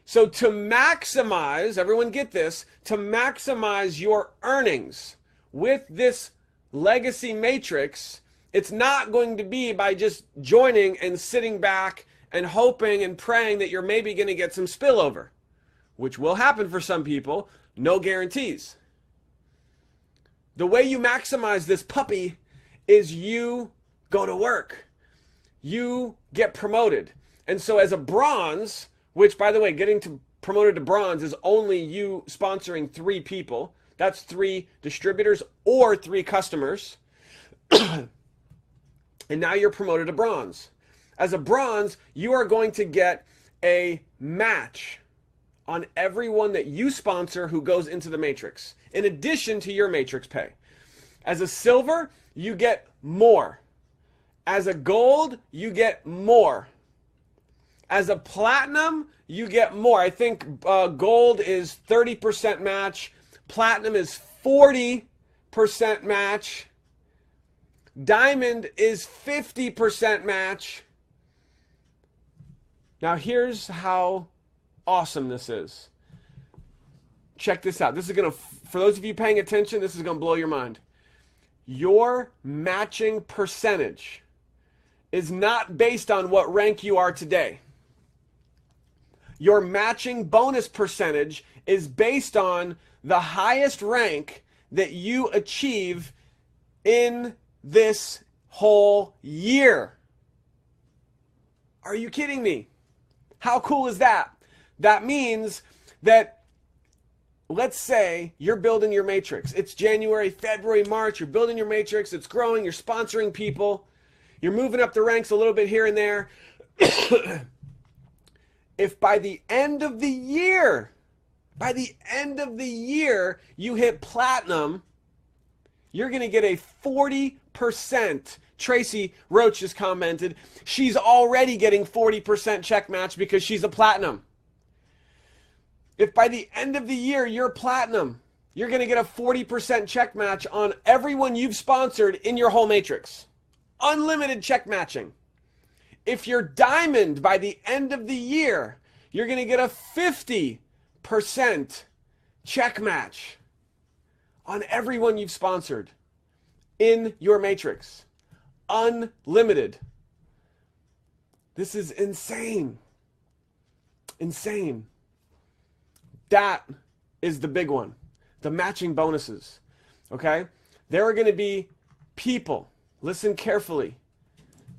So to maximize, everyone get this, to maximize your earnings with this legacy matrix, it's not going to be by just joining and sitting back and hoping and praying that you're maybe going to get some spillover, which will happen for some people. No guarantees. The way you maximize this puppy is you go to work. You get promoted. And so as a bronze, which, by the way, getting promoted to bronze is only you sponsoring 3 people. That's 3 distributors or 3 customers. And now you're promoted to bronze. As a bronze, you are going to get a match on everyone that you sponsor who goes into the matrix, in addition to your matrix pay. As a silver, you get more. As a gold, you get more. As a platinum, you get more. I think gold is 30% match. Platinum is 40% match. Diamond is 50% match. Now here's how awesome this is. Check this out. This is going to, for those of you paying attention, this is going to blow your mind. Your matching percentage is not based on what rank you are today. Your matching bonus percentage is based on the highest rank that you achieve in this whole year. Are you kidding me? How cool is that? That means that, let's say you're building your matrix. It's January, February, March. You're building your matrix. It's growing. You're sponsoring people. You're moving up the ranks a little bit here and there. If by the end of the year, you hit platinum, you're going to get a 40%. Tracy Roach has commented, she's already getting 40% check match because she's a platinum. If by the end of the year you're platinum, you're going to get a 40% check match on everyone you've sponsored in your whole matrix. Unlimited check matching. If you're diamond by the end of the year, you're going to get a 50% check match on everyone you've sponsored in your matrix. Unlimited. This is insane. Insane. That is the big one. The matching bonuses. Okay? There are going to be people, listen carefully,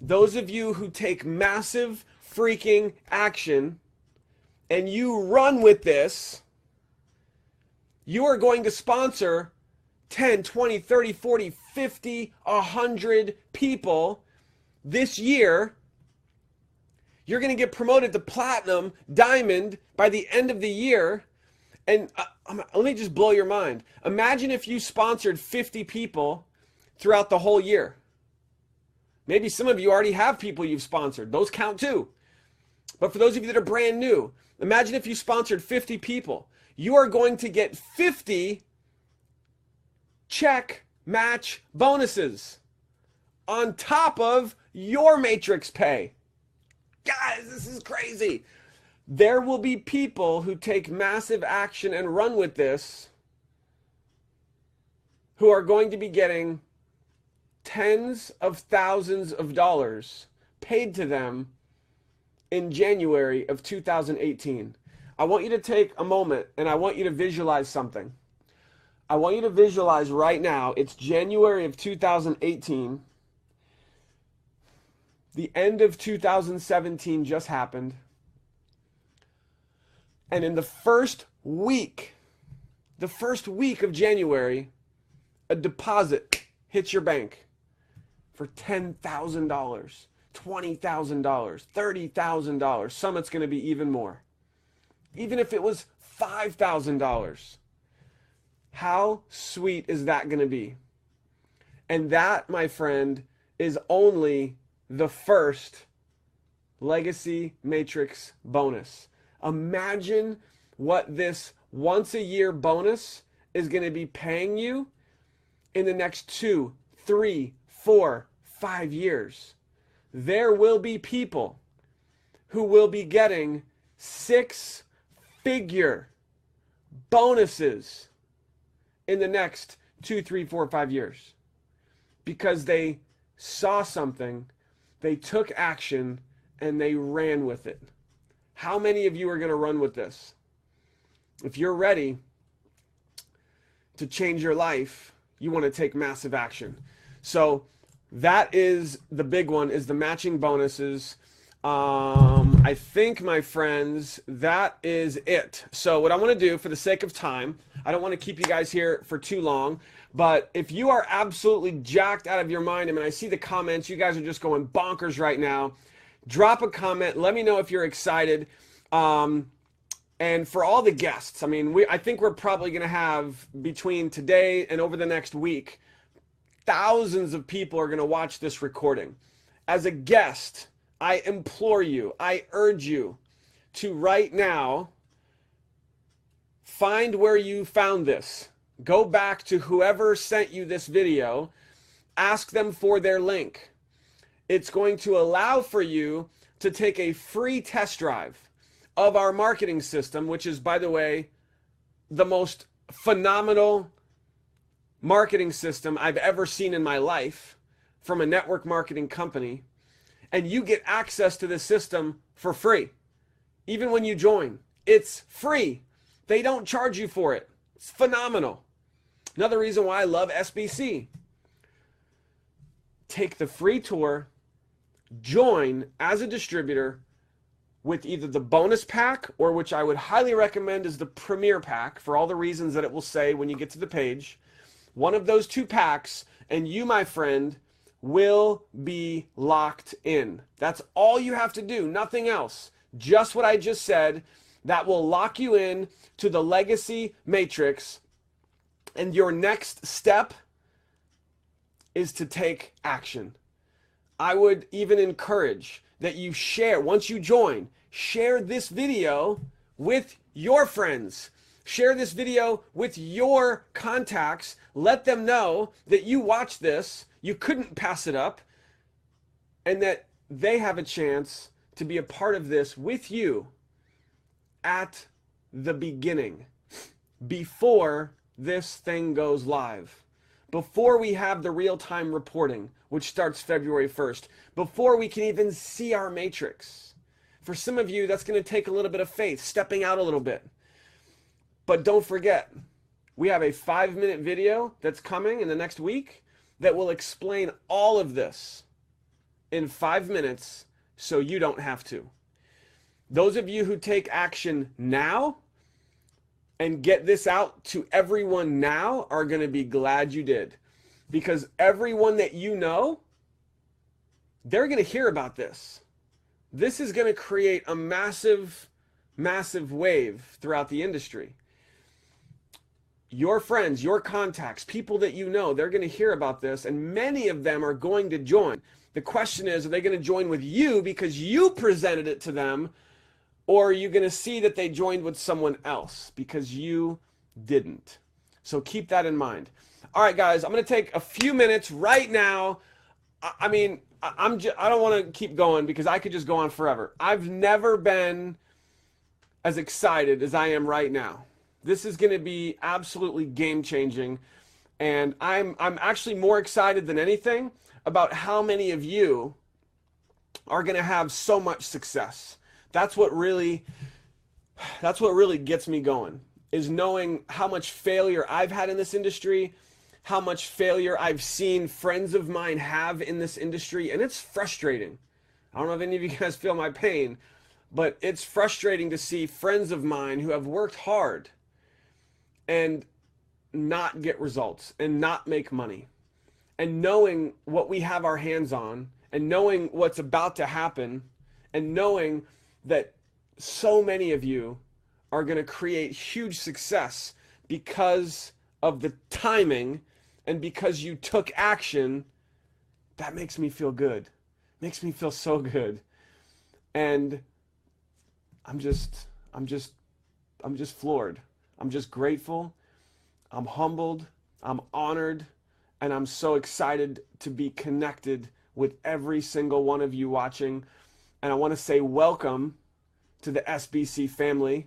those of you who take massive freaking action and you run with this, you are going to sponsor 10, 20, 30, 40, 50, 100 people this year. You're going to get promoted to platinum, diamond by the end of the year. And let me just blow your mind. Imagine if you sponsored 50 people throughout the whole year. Maybe some of you already have people you've sponsored. Those count too. But for those of you that are brand new, imagine if you sponsored 50 people. You are going to get 50 check match bonuses on top of your matrix pay. Guys, this is crazy. There will be people who take massive action and run with this who are going to be getting tens of thousands of dollars paid to them in January of 2018. I want you to take a moment and I want you to visualize something. I want you to visualize right now, it's January of 2018. The end of 2017 just happened. And in the first week of January, a deposit hits your bank for $10,000, $20,000, $30,000. Some it's going to be even more. Even if it was $5,000. How sweet is that going to be? And that, my friend, is only the first Legacy Matrix bonus. Imagine what this once a year bonus is going to be paying you in the next 2, 3, 4, 5 years. There will be people who will be getting 6-figure bonuses in the next 2, 3, 4, 5 years because they saw something, they took action, and they ran with it. How many of you are going to run with this? If you're ready to change your life, you want to take massive action. So that is the big one, is the matching bonuses. I think, my friends, that is it. So what I want to do, for the sake of time, I don't want to keep you guys here for too long, but if you are absolutely jacked out of your mind, I mean, I see the comments, you guys are just going bonkers right now. Drop a comment. Let me know if you're excited. And for all the guests, I mean, I think we're probably going to have, between today and over the next week, thousands of people are going to watch this recording. As a guest, I implore you, I urge you to right now find where you found this. Go back to whoever sent you this video. Ask them for their link. It's going to allow for you to take a free test drive of our marketing system, which is, by the way, the most phenomenal marketing system I've ever seen in my life from a network marketing company. And you get access to this system for free. Even when you join, it's free. They don't charge you for it. It's phenomenal. Another reason why I love SBC. Take the free tour, join as a distributor with either the bonus pack, or which I would highly recommend is the premier pack, for all the reasons that it will say when you get to the page. One of those two packs, and you, my friend, will be locked in. That's all you have to do, nothing else. just what I just said, that will lock you in to the legacy matrix. And your next step is to take action. I would even encourage that you share, once you join, share this video with your friends. Share this video with your contacts. Let them know that you watched this, you couldn't pass it up, and that they have a chance to be a part of this with you at the beginning, before this thing goes live, before we have the real-time reporting, which starts February 1st, before we can even see our matrix. For some of you, that's going to take a little bit of faith, stepping out a little bit. But don't forget, we have a 5-minute video that's coming in the next week that will explain all of this in 5 minutes so you don't have to. Those of you who take action now and get this out to everyone now are going to be glad you did. Because everyone that you know, they're going to hear about this. This is going to create a massive, massive wave throughout the industry. Your friends, your contacts, people that you know, they're going to hear about this, and many of them are going to join. The question is, are they going to join with you because you presented it to them, or are you going to see that they joined with someone else because you didn't? So keep that in mind. All right, guys, I'm going to take a few minutes right now. I don't want to keep going because I could just go on forever. I've never been as excited as I am right now. This is going to be absolutely game-changing, and I'm actually more excited than anything about how many of you are going to have so much success. That's what really gets me going, is knowing how much failure I've had in this industry, how much failure I've seen friends of mine have in this industry, and it's frustrating. I don't know if any of you guys feel my pain, but it's frustrating to see friends of mine who have worked hard and not get results and not make money. And knowing what we have our hands on, and knowing what's about to happen, and knowing that so many of you are going to create huge success because of the timing and because you took action, that makes me feel good. Makes me feel so good. And I'm just floored. I'm just grateful. I'm humbled. I'm honored. And I'm so excited to be connected with every single one of you watching. And I want to say welcome to the SBC family.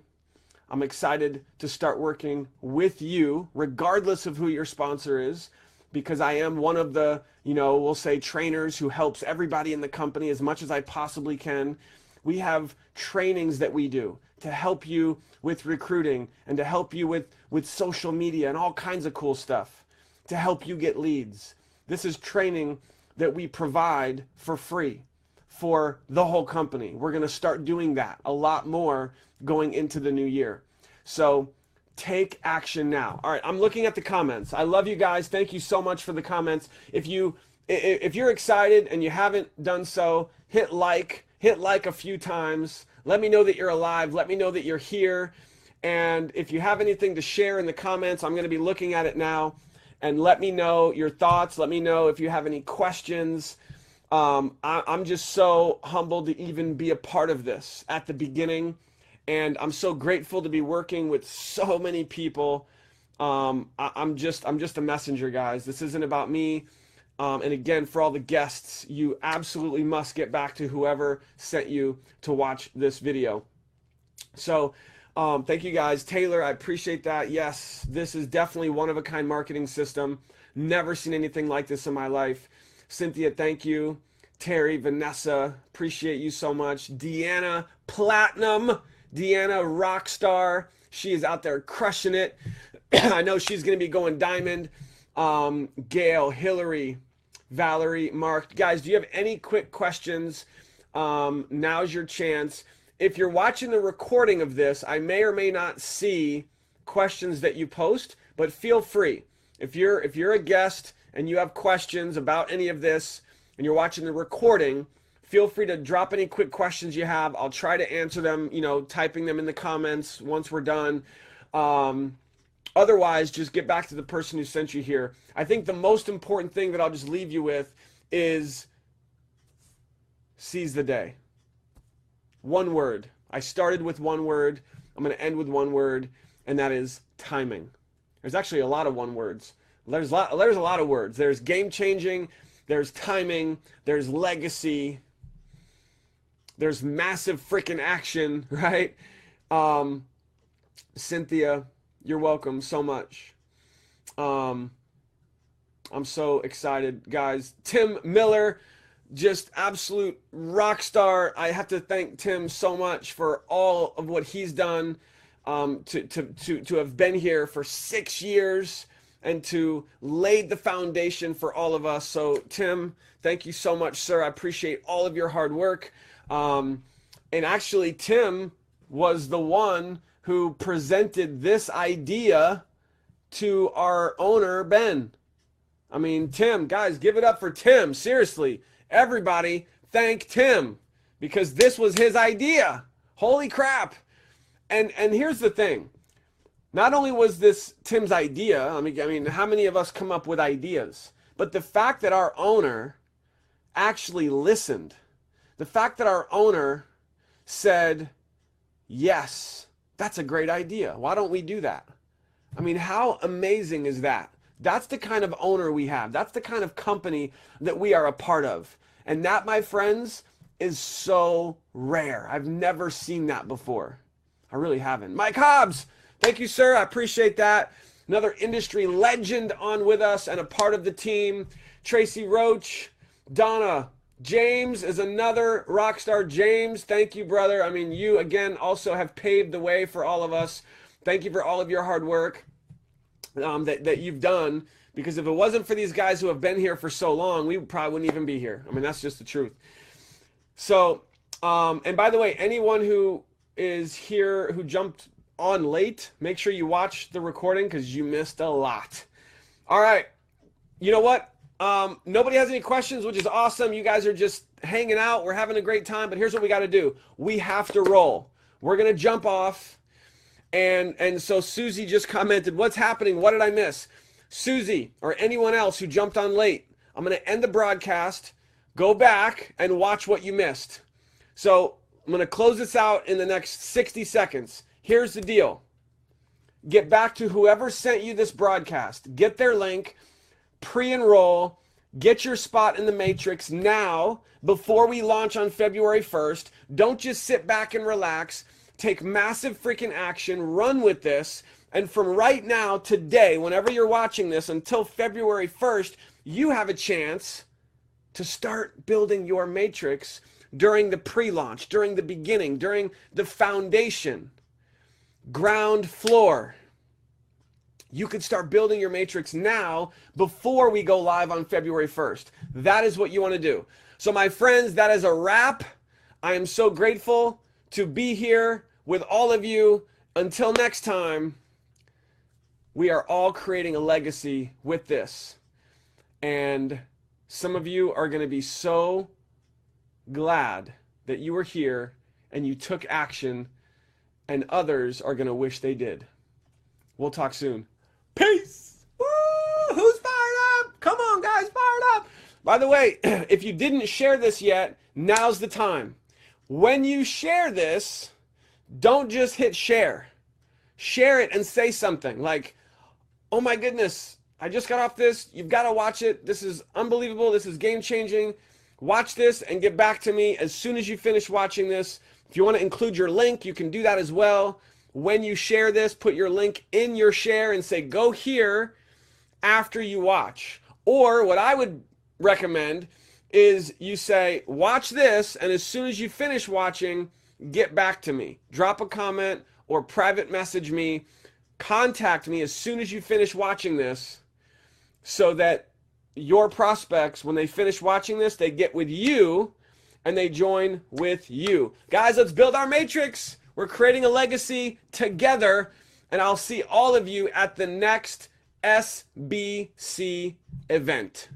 I'm excited to start working with you, regardless of who your sponsor is, because I am one of the, we'll say trainers who helps everybody in the company as much as I possibly can. We have trainings that we do to help you with recruiting and to help you with social media and all kinds of cool stuff, to help you get leads. This is training that we provide for free for the whole company. We're going to start doing that a lot more going into the new year. So take action now. All right, I'm looking at the comments. I love you guys. Thank you so much for the comments. If you're excited and you haven't done so, hit like a few times. Let me know that you're alive. Let me know that you're here. And if you have anything to share in the comments, I'm going to be looking at it now. And let me know your thoughts. Let me know if you have any questions. I'm just so humbled to even be a part of this at the beginning. And I'm so grateful to be working with so many people. I'm just a messenger, guys. This isn't about me. And again, for all the guests, you absolutely must get back to whoever sent you to watch this video. So thank you guys. Taylor, I appreciate that. Yes, this is definitely one-of-a-kind marketing system. Never seen anything like this in my life. Cynthia, thank you. Terry, Vanessa, appreciate you so much. Deanna, Platinum. Deanna, rock star. She is out there crushing it. I know she's going to be going diamond. Gail, Hillary, Valerie, Mark. Guys, do you have any quick questions? Now's your chance. If you're watching the recording of this, I may or may not see questions that you post, but feel free. If you're a guest and you have questions about any of this and you're watching the recording, Feel free to drop any quick questions you have. I'll try to answer them, you know, typing them in the comments once we're done. Otherwise, just get back to the person who sent you here. I think the most important thing that I'll just leave you with is seize the day. One word. I started with one word. I'm going to end with one word, and that is timing. There's actually a lot of one words. There's a lot of words. There's game changing. There's timing. There's legacy. There's massive freaking action, right? Cynthia, you're welcome so much. I'm so excited, guys. Tim Miller, just absolute rock star. I have to thank Tim so much for all of what he's done, to have been here for 6 years and to lay the foundation for all of us. So Tim, thank you so much, sir. I appreciate all of your hard work. And actually, Tim was the one who presented this idea to our owner, Ben. I mean, Tim, guys, give it up for Tim. Seriously, everybody thank Tim, because this was his idea. Holy crap. And here's the thing. Not only was this Tim's idea, I mean, how many of us come up with ideas? But the fact that our owner actually listened, the fact that our owner said, yes, that's a great idea. Why don't we do that? I mean, how amazing is that? That's the kind of owner we have. That's the kind of company that we are a part of. And that, my friends, is so rare. I've never seen that before. I really haven't. Mike Hobbs, thank you, sir. I appreciate that. Another industry legend on with us and a part of the team. Tracy Roach, Donna. James is another rock star. James, thank you, brother. I mean, you, again, also have paved the way for all of us. Thank you for all of your hard work that you've done, because if it wasn't for these guys who have been here for so long, we probably wouldn't even be here. I mean, that's just the truth. So, and by the way, anyone who is here who jumped on late, make sure you watch the recording because you missed a lot. All right. You know what? Nobody has any questions, which is awesome. You guys are just hanging out. We're having a great time, but here's what we got to do. We have to roll. We're going to jump off. And so Susie just commented, what's happening? What did I miss? Susie, or anyone else who jumped on late, I'm going to end the broadcast, go back and watch what you missed. So I'm going to close this out in the next 60 seconds. Here's the deal. Get back to whoever sent you this broadcast. Get their link. Pre-enroll, get your spot in the matrix now before we launch on February 1st. Don't just sit back and relax. Take massive freaking action. Run with this. And from right now, today, whenever you're watching this, until February 1st, you have a chance to start building your matrix during the pre-launch, during the beginning, during the foundation, ground floor. You could start building your matrix now before we go live on February 1st. That is what you want to do. So my friends, that is a wrap. I am so grateful to be here with all of you. Until next time, we are all creating a legacy with this. And some of you are going to be so glad that you were here and you took action, and others are going to wish they did. We'll talk soon. Peace. Woo! Who's fired up? Come on, guys, fired up. By the way, if you didn't share this yet, now's the time. When you share this, don't just hit share. Share it and say something like, oh my goodness, I just got off this. You've got to watch it. This is unbelievable. This is game changing. Watch this and get back to me as soon as you finish watching this. If you want to include your link, you can do that as well. When you share this, put your link in your share and say, go here after you watch. Or what I would recommend is you say, watch this, and as soon as you finish watching, get back to me. Drop a comment or private message me. Contact me as soon as you finish watching this so that your prospects, when they finish watching this, they get with you and they join with you. Guys, let's build our matrix. We're creating a legacy together, and I'll see all of you at the next SBC event.